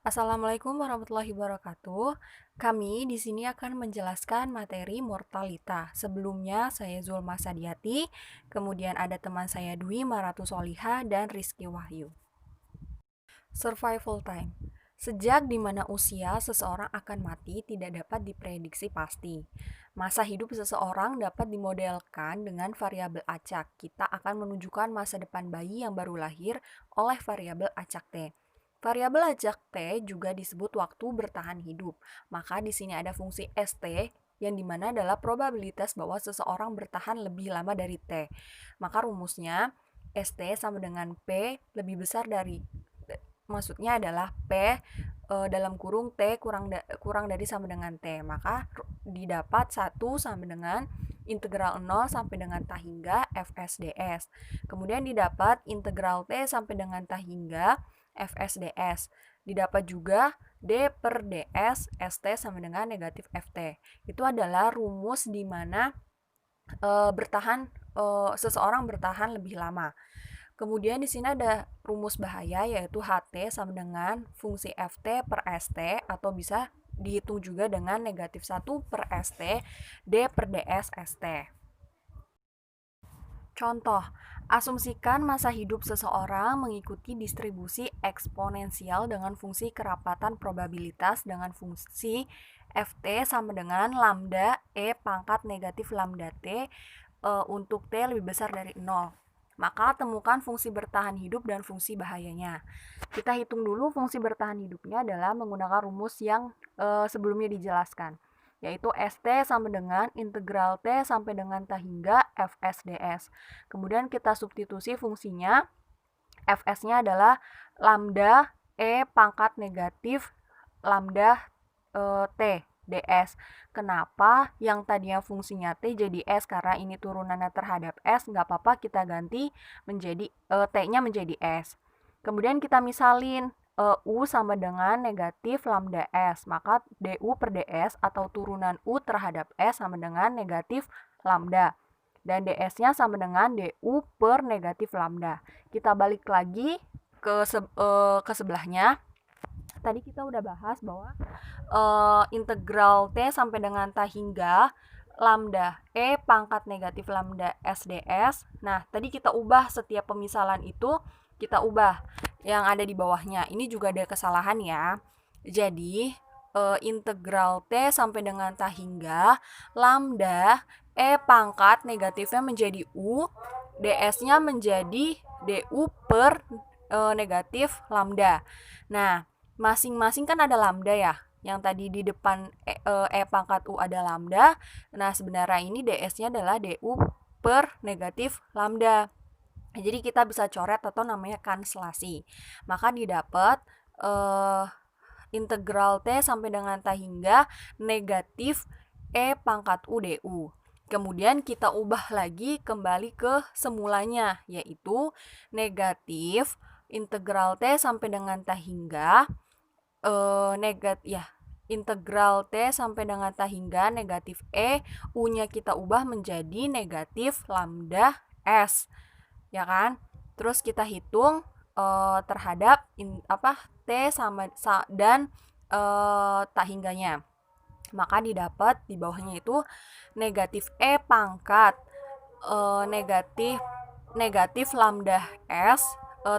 Assalamualaikum warahmatullahi wabarakatuh. Kami di sini akan menjelaskan materi mortalita. Sebelumnya saya Zulma Sadiati, kemudian ada teman saya Dwi Maratu Soliha dan Rizky Wahyu. Survival time. Sejak di mana usia seseorang akan mati tidak dapat diprediksi pasti. Masa hidup seseorang dapat dimodelkan dengan variabel acak. Kita akan menunjukkan masa depan bayi yang baru lahir oleh variabel acak T. Variabel acak T juga disebut waktu bertahan hidup. Maka di sini ada fungsi ST yang dimana adalah probabilitas bahwa seseorang bertahan lebih lama dari T. Maka rumusnya ST sama dengan P lebih besar dari, maksudnya adalah P dalam kurung T kurang dari sama dengan T. Maka didapat 1 sama dengan integral 0 sampai dengan T hingga FSDS. Kemudian didapat integral T sampai dengan T hingga FSDS. Didapat juga D per DS ST sama dengan negatif FT. Itu adalah rumus di mana seseorang bertahan lebih lama. Kemudian di sini ada rumus bahaya yaitu HT sama dengan fungsi FT per ST atau bisa dihitung juga dengan negatif 1 per ST D per DS ST. Contoh, asumsikan masa hidup seseorang mengikuti distribusi eksponensial dengan fungsi kerapatan probabilitas dengan fungsi Ft sama dengan lambda E pangkat negatif lambda T untuk T lebih besar dari 0. Maka temukan fungsi bertahan hidup dan fungsi bahayanya. Kita hitung dulu fungsi bertahan hidupnya adalah menggunakan rumus yang sebelumnya dijelaskan, yaitu ST sama dengan integral T sampai dengan T hingga FSDS. Kemudian kita substitusi fungsinya, Fs-nya adalah lambda E pangkat negatif lambda T ds. Kenapa yang tadinya fungsinya T jadi S? Karena ini turunannya terhadap S, nggak apa-apa kita ganti menjadi T-nya menjadi S. Kemudian kita misalin U sama dengan negatif lambda S, maka DU per DS atau turunan U terhadap S sama dengan negatif lambda. Dan DS-nya sama dengan DU per negatif lambda. Kita balik lagi ke sebelahnya. Tadi kita udah bahas bahwa integral T sampai dengan T hingga lambda E pangkat negatif lambda SDS. Nah, tadi kita ubah setiap pemisalan itu, kita ubah yang ada di bawahnya. Ini juga ada kesalahan ya. Jadi, integral T sampai dengan T hingga lambda E pangkat negatifnya menjadi U, DS-nya menjadi DU per negatif lambda. Nah, masing-masing kan ada lambda ya. Yang tadi di depan E pangkat U ada lambda. Nah, sebenarnya ini DS-nya adalah DU per negatif lambda. Jadi kita bisa coret atau namanya kanselasi. Maka didapat integral T sampai dengan T hingga negatif E pangkat U DU. Kemudian kita ubah lagi kembali ke semulanya, yaitu negatif integral T sampai dengan T hingga integral T sampai dengan T hingga negatif E, U-nya kita ubah menjadi negatif lambda S, ya kan? Terus kita hitung terhadap T sama dan T hingganya. Maka didapat di bawahnya itu negatif E pangkat negatif lambda S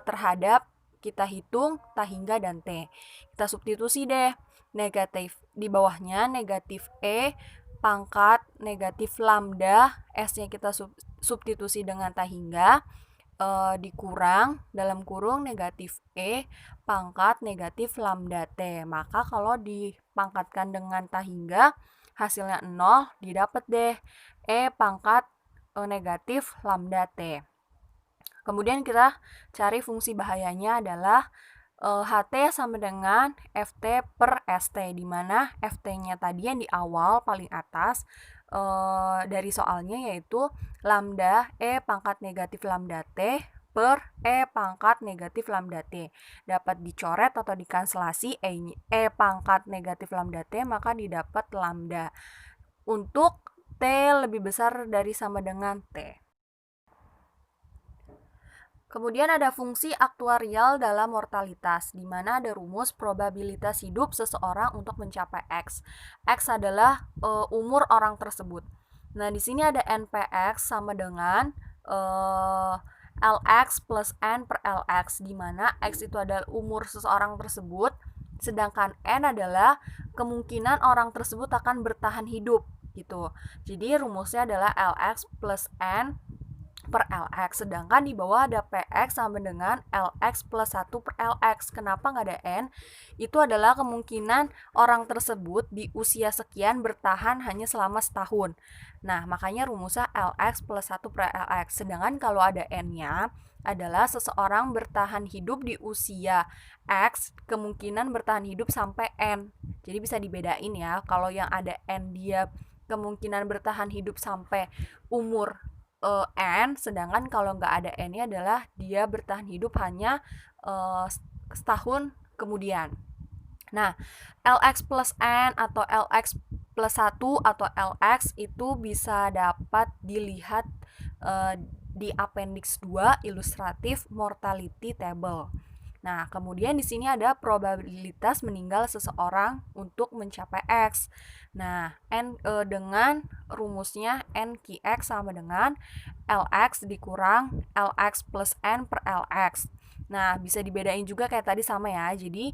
terhadap kita hitung T hingga dan T. Kita substitusi deh. Negatif di bawahnya negatif E pangkat negatif lambda S-nya kita substitusi dengan T hingga dikurang dalam kurung negatif E pangkat negatif lambda T. Maka kalau dipangkatkan dengan T hingga hasilnya 0, didapat deh E pangkat negatif lambda T. Kemudian kita cari fungsi bahayanya adalah HT sama dengan FT per ST, di mana FT-nya tadi yang di awal paling atas dari soalnya yaitu lambda E pangkat negatif lambda T per E pangkat negatif lambda T. Dapat dicoret atau dikanselasi E pangkat negatif lambda T, maka didapat lambda untuk T lebih besar dari sama dengan T. Kemudian ada fungsi aktuarial dalam mortalitas, di mana ada rumus probabilitas hidup seseorang untuk mencapai X. X adalah umur orang tersebut. Nah, di sini ada NPX sama dengan LX plus N per LX, di mana X itu adalah umur seseorang tersebut, sedangkan N adalah kemungkinan orang tersebut akan bertahan hidup gitu. Jadi rumusnya adalah LX plus N per LX, sedangkan di bawah ada PX sama dengan LX plus 1 per LX. Kenapa nggak ada N? Itu adalah kemungkinan orang tersebut di usia sekian bertahan hanya selama setahun. Nah, makanya rumusnya LX plus 1 per LX. Sedangkan kalau ada N-nya adalah seseorang bertahan hidup di usia X, kemungkinan bertahan hidup sampai N. Jadi bisa dibedain ya, kalau yang ada N dia kemungkinan bertahan hidup sampai umur N, sedangkan kalau nggak ada N-nya adalah dia bertahan hidup hanya setahun kemudian. Nah, LX plus N atau LX plus 1 atau LX itu bisa dapat dilihat di appendix 2 ilustratif mortality table. Nah, kemudian di sini ada probabilitas meninggal seseorang untuk mencapai X. Nah, dengan rumusnya NQX sama dengan LX dikurang LX plus N per LX. Nah, bisa dibedain juga kayak tadi sama ya. Jadi,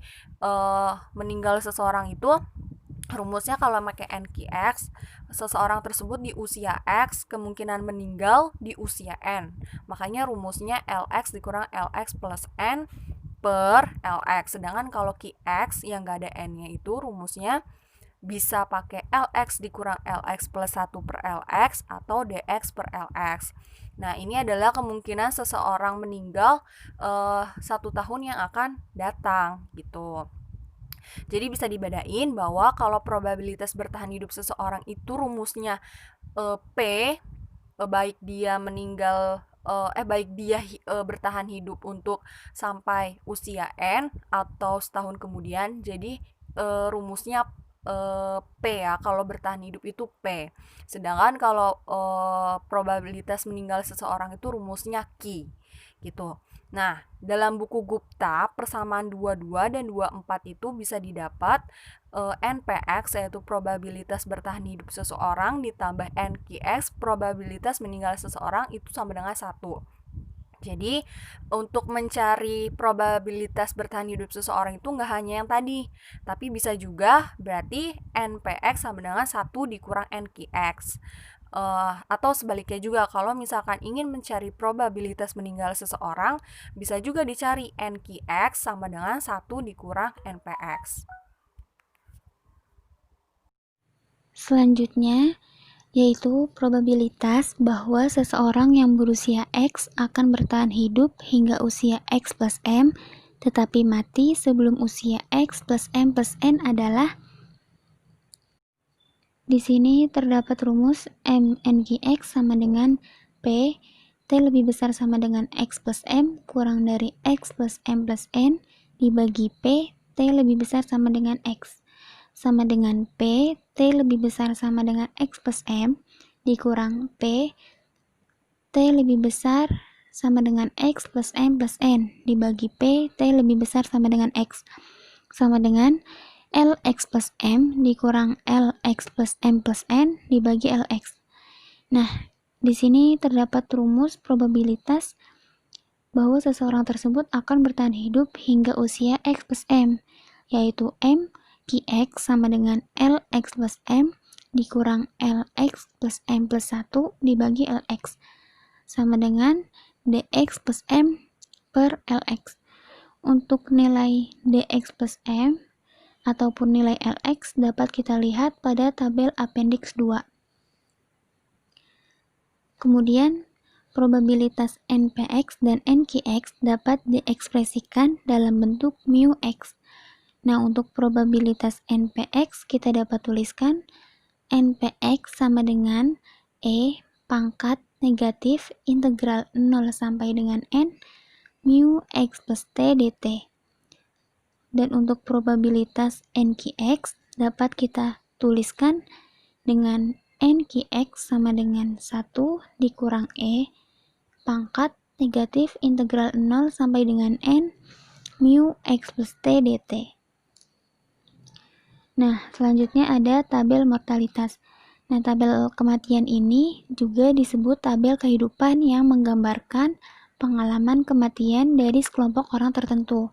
meninggal seseorang itu rumusnya kalau pakai NQX, seseorang tersebut di usia X kemungkinan meninggal di usia N. Makanya rumusnya LX dikurang LX plus N per LX. Sedangkan kalau QX yang gak ada N-nya itu rumusnya bisa pakai LX dikurang LX plus 1 per LX atau DX per LX. Nah, ini adalah kemungkinan seseorang meninggal 1 tahun yang akan datang gitu. Jadi bisa dibedain bahwa kalau probabilitas bertahan hidup seseorang itu rumusnya P, baik dia meninggal baik dia bertahan hidup untuk sampai usia N atau setahun kemudian. Jadi rumusnya P ya, kalau bertahan hidup itu P. Sedangkan kalau probabilitas meninggal seseorang itu rumusnya Q gitu. Nah, dalam buku Gupta, persamaan 22 dan 24 itu bisa didapat NPX yaitu probabilitas bertahan hidup seseorang ditambah NQX probabilitas meninggal seseorang itu sama dengan 1. Jadi untuk mencari probabilitas bertahan hidup seseorang itu nggak hanya yang tadi, tapi bisa juga berarti NPX sama dengan 1 dikurang NQX. Atau sebaliknya juga, kalau misalkan ingin mencari probabilitas meninggal seseorang, bisa juga dicari NQX sama dengan 1 dikurang NPX. Selanjutnya, yaitu probabilitas bahwa seseorang yang berusia X akan bertahan hidup hingga usia X plus M, tetapi mati sebelum usia X plus M plus N adalah. Di sini terdapat rumus MNQX sama dengan P, T lebih besar sama dengan X plus M kurang dari X plus M plus N dibagi P, T lebih besar sama dengan X. Sama dengan P, T lebih besar sama dengan X plus M dikurang P, T lebih besar sama dengan X plus M plus N dibagi P, T lebih besar sama dengan X. Sama dengan LX plus M dikurang LX plus M plus N dibagi LX. Nah, di sini terdapat rumus probabilitas bahwa seseorang tersebut akan bertahan hidup hingga usia X plus M, yaitu M QX sama dengan LX plus M dikurang LX plus M plus 1 dibagi LX, sama dengan DX plus M per LX. Untuk nilai DX plus M ataupun nilai LX dapat kita lihat pada tabel appendix 2. Kemudian, probabilitas NPX dan NQX dapat diekspresikan dalam bentuk mu X. Nah, untuk probabilitas NPX kita dapat tuliskan NPX sama dengan E pangkat negatif integral 0 sampai dengan N mu X plus T dt. Dan untuk probabilitas NQX dapat kita tuliskan dengan NQX sama dengan 1 dikurang E pangkat negatif integral 0 sampai dengan n mu x plus t dt. Nah, selanjutnya ada tabel mortalitas. Nah, tabel kematian ini juga disebut tabel kehidupan yang menggambarkan pengalaman kematian dari sekelompok orang tertentu.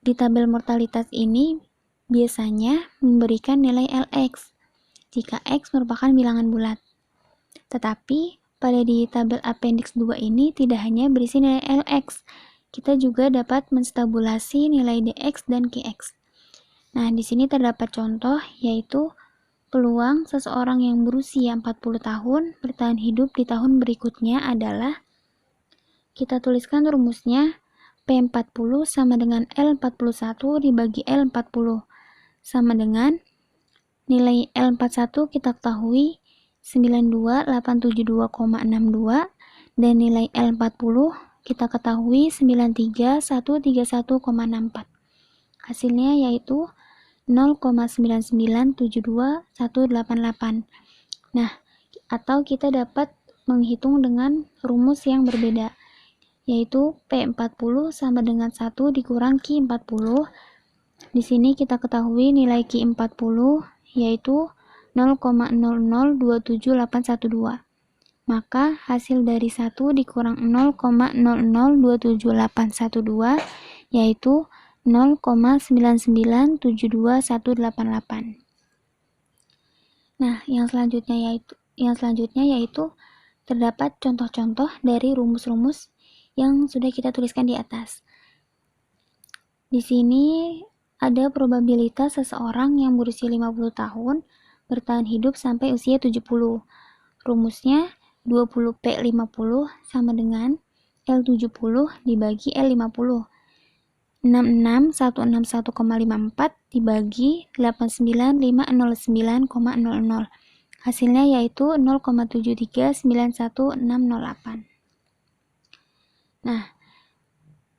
Di tabel mortalitas ini biasanya memberikan nilai Lx jika X merupakan bilangan bulat. Tetapi pada di tabel appendix 2 ini tidak hanya berisi nilai Lx, kita juga dapat menstabulasi nilai Dx dan Kx. Nah, di sini terdapat contoh yaitu peluang seseorang yang berusia 40 tahun bertahan hidup di tahun berikutnya adalah, kita tuliskan rumusnya, P40 sama dengan L41 dibagi L40 sama dengan nilai L41 kita ketahui 92872,62 dan nilai L40 kita ketahui 93131,64. Hasilnya yaitu 0,9972188. Nah, atau kita dapat menghitung dengan rumus yang berbeda, yaitu P40 sama dengan 1 dikurang Q40. Di sini kita ketahui nilai Q40 yaitu 0,0027812. Maka hasil dari 1 dikurang 0,00278112 yaitu 0,9972188. Nah, yang selanjutnya yaitu terdapat contoh-contoh dari rumus-rumus yang sudah kita tuliskan di atas. Di sini ada probabilitas seseorang yang berusia 50 tahun bertahan hidup sampai usia 70. Rumusnya 20P50 sama dengan L70 dibagi L50. 66161,54 dibagi 89509,00. Hasilnya yaitu 0,7391608. Nah,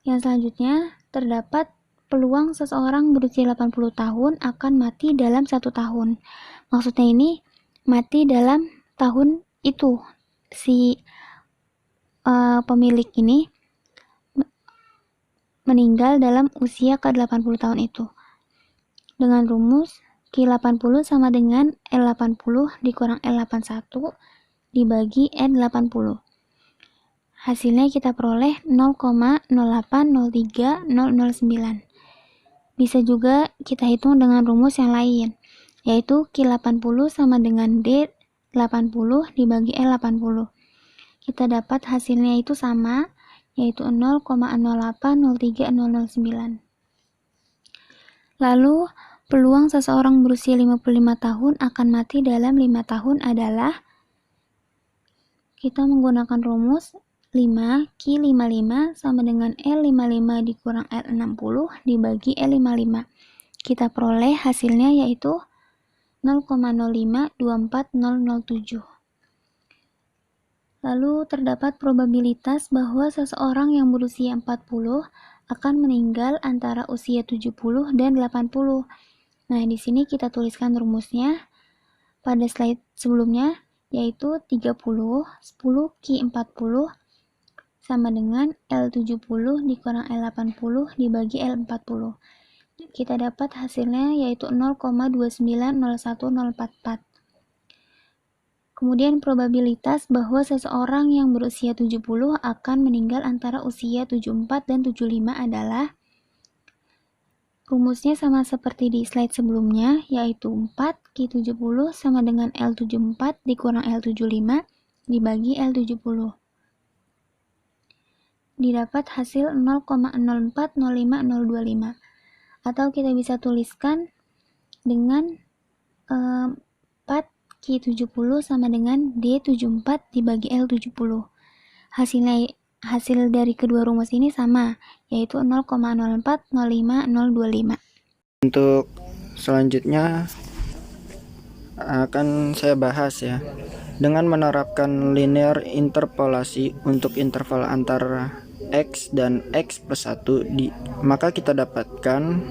yang selanjutnya terdapat peluang seseorang berusia 80 tahun akan mati dalam 1 tahun. Maksudnya ini mati dalam tahun itu. Si pemilik ini meninggal dalam usia ke-80 tahun itu. Dengan rumus Q80 sama dengan L80 dikurang L81 dibagi N80. Hasilnya kita peroleh 0,0803009. Bisa juga kita hitung dengan rumus yang lain, yaitu Q80 sama dengan D80 dibagi L80. Kita dapat hasilnya itu sama, yaitu 0,0803009. Lalu, peluang seseorang berusia 55 tahun akan mati dalam 5 tahun adalah, kita menggunakan rumus 5Q55 sama dengan L55 dikurang L60 dibagi L55. Kita peroleh hasilnya yaitu 0,0524007. Lalu terdapat probabilitas bahwa seseorang yang berusia 40 akan meninggal antara usia 70 dan 80. Nah, di sini kita tuliskan rumusnya pada slide sebelumnya, yaitu 30 10Q40 sama dengan L70 dikurang L80 dibagi L40. Kita dapat hasilnya yaitu 0,2901044. Kemudian probabilitas bahwa seseorang yang berusia 70 akan meninggal antara usia 74 dan 75 adalah, rumusnya sama seperti di slide sebelumnya, yaitu 4Q70 sama dengan L74 dikurang L75 dibagi L70. Didapat hasil 0,0405025. Atau kita bisa tuliskan dengan 4Q70 sama dengan D74 dibagi L70. Hasil dari kedua rumus ini sama, yaitu 0,0405025. Untuk selanjutnya akan saya bahas ya. Dengan menerapkan linear interpolasi untuk interval antara X dan X plus 1 maka kita dapatkan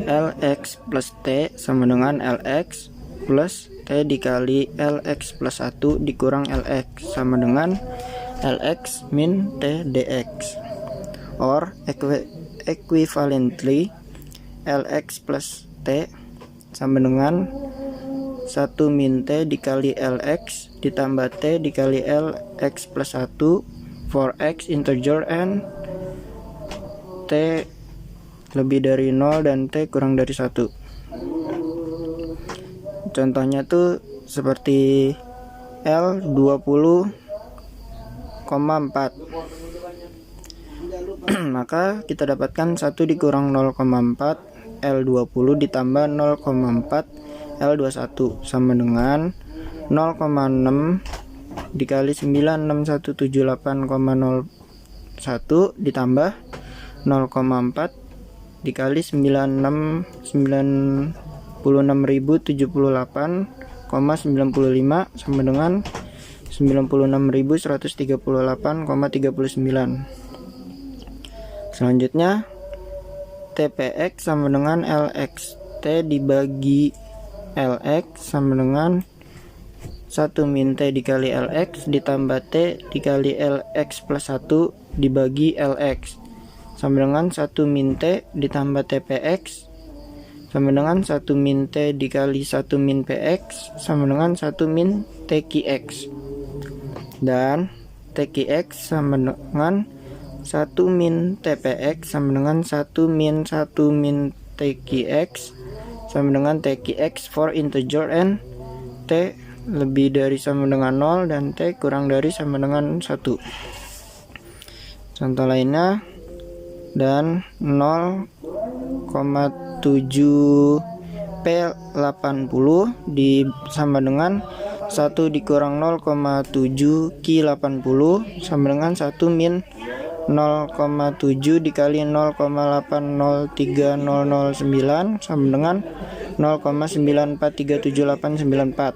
Lx plus T sama dengan Lx plus T dikali Lx plus 1 dikurang Lx sama dengan Lx min T dx, or equivalently Lx plus T sama dengan 1 min T dikali Lx ditambah T dikali Lx plus 1 for X integer and T lebih dari 0 dan T kurang dari 1. Contohnya tuh seperti L 20,4. Maka kita dapatkan 1 dikurang 0,4 L20 ditambah 0,4 L21 sama dengan 0,6 dikali 96178,01 ditambah 0,4 dikali 96.078,95 sama dengan 96.138,39. Selanjutnya TPX sama dengan LX. T dibagi LX sama dengan 1 min T dikali LX ditambah T dikali LX plus 1 dibagi LX sama dengan 1 min T ditambah TPX sama dengan 1 min T dikali 1 min PX sama dengan 1 min TQX, dan TQX sama dengan 1 min TPX sama dengan 1 min TQX sama dengan TQX for integer and T lebih dari sama dengan 0 dan T kurang dari sama dengan 1. Contoh lainnya, dan 0,7 P80 sama dengan 1 dikurang 0,7 Q80 sama dengan 1 min 0,7 dikali 0,803009 sama dengan 0,94378894.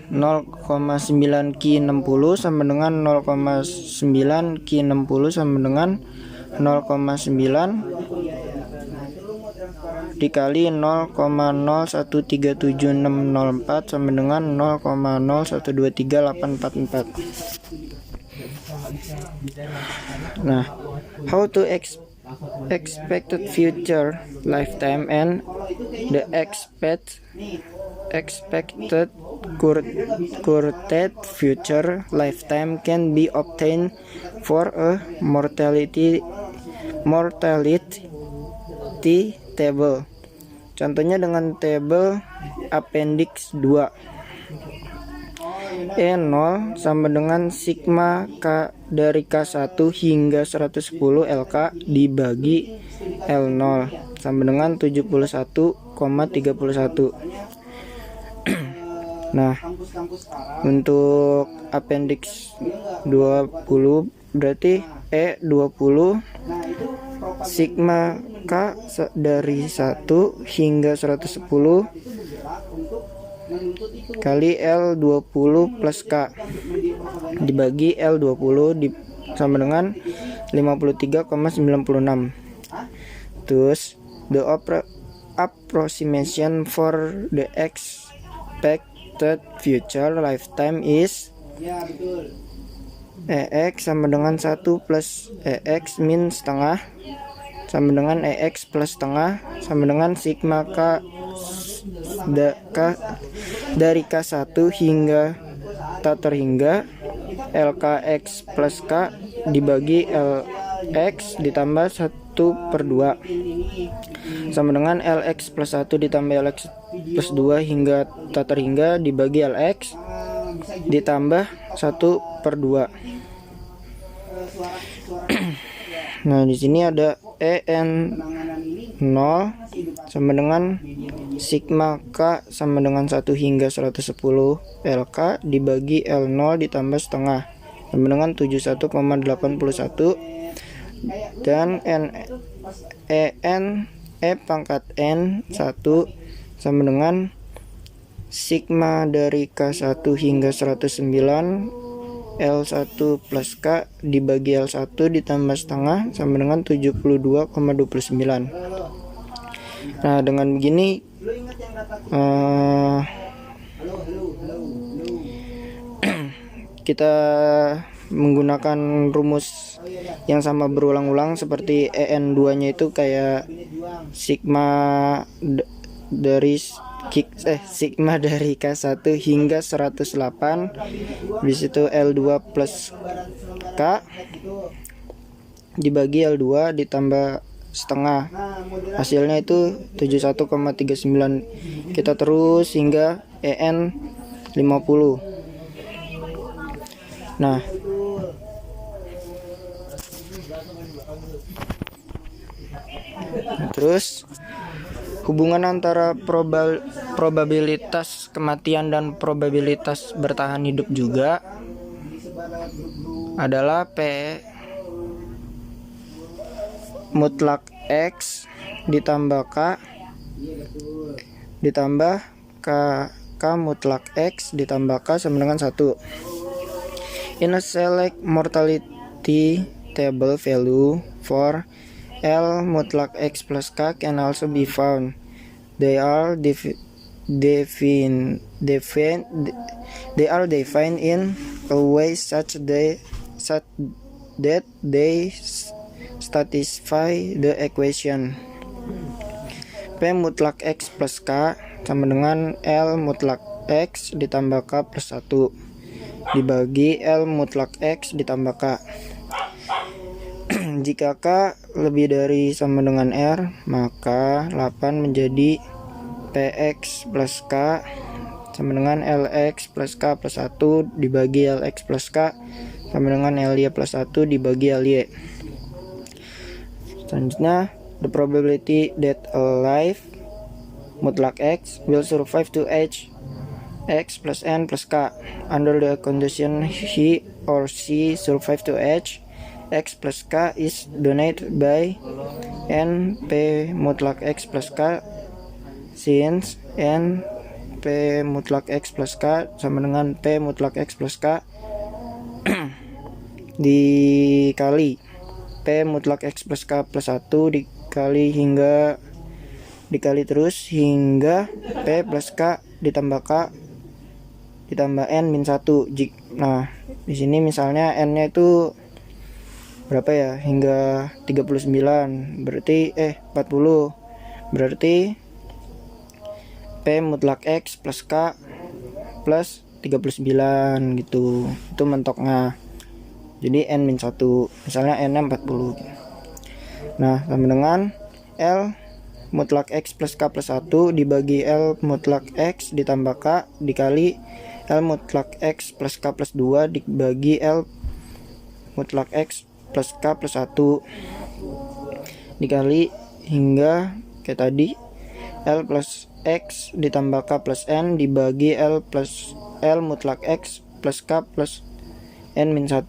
0,9 Q60 sama dengan 0,9 Q60 sama dengan 0,9 dikali 0,013764 sama dengan 0,0123844. Nah, how to expected future lifetime and the expected current future lifetime can be obtained for a mortality table. Contohnya dengan tabel appendix 2. E0 sama dengan sigma K dari K1 hingga 110 LK dibagi L0 sama dengan 71,31. Nah, untuk appendix 20 berarti E20 sigma K dari 1 hingga 110 kali L20 plus K dibagi L20 sama dengan 53,96. Terus the approximation for the expected future lifetime is EX sama dengan 1 plus EX min setengah sama dengan EX plus setengah sama dengan sigma K dari K1 hingga tak terhingga LKX plus K dibagi LX ditambah 1/2 sama dengan LX plus 1 ditambah LX plus 2 hingga tak terhingga dibagi LX ditambah 1/2. Nah, di sini ada EN 0 sama dengan sigma K sama dengan 1 hingga 110 LK dibagi L0 ditambah setengah sama dengan 71,81, dan EN E pangkat N 1 sama dengan sigma dari K1 hingga 109 L1 plus K dibagi L1 ditambah setengah sama dengan 72,29. Nah, dengan begini kita menggunakan rumus yang sama berulang-ulang seperti EN2 nya itu kayak sigma sigma dari K1 hingga 108, habis itu L2 plus K dibagi L2 ditambah setengah, hasilnya itu 71,39. Kita terus hingga EN 50. Nah, terus hubungan antara probabilitas kematian dan probabilitas bertahan hidup juga adalah P mutlak X ditambah K ditambah K mutlak X ditambah K sama dengan 1. In a select mortality table, value for L mutlak X plus K can also be found. They are defined in a way such that they satisfy the equation P mutlak X plus K sama dengan L mutlak X ditambah K plus 1 dibagi L mutlak X ditambah K. Jika K lebih dari sama dengan R, maka 8 menjadi PX plus K sama dengan LX plus K plus 1 dibagi LX plus K sama dengan LY plus 1 dibagi LY. Selanjutnya, the probability that a life mutlak X will survive to age X plus N plus K under the condition he or she survive to age X plus K is donated by N P mutlak X plus K, since N P mutlak X plus K sama dengan P mutlak X plus K dikali P mutlak X plus K plus 1 dikali terus hingga P plus K ditambah K ditambah N min 1. Nah, di sini misalnya N-nya itu berapa ya? Hingga 39. Berarti 40. Berarti P mutlak X plus K plus 39 gitu. Itu mentoknya. Jadi N min 1. Misalnya N-nya 40. Nah, sama dengan L mutlak X plus K plus 1 dibagi L mutlak X ditambah K dikali L mutlak X plus K plus 2 dibagi L mutlak X plus K plus 1 dikali hingga kayak tadi L plus X ditambah K plus N dibagi L mutlak X plus K plus N min 1.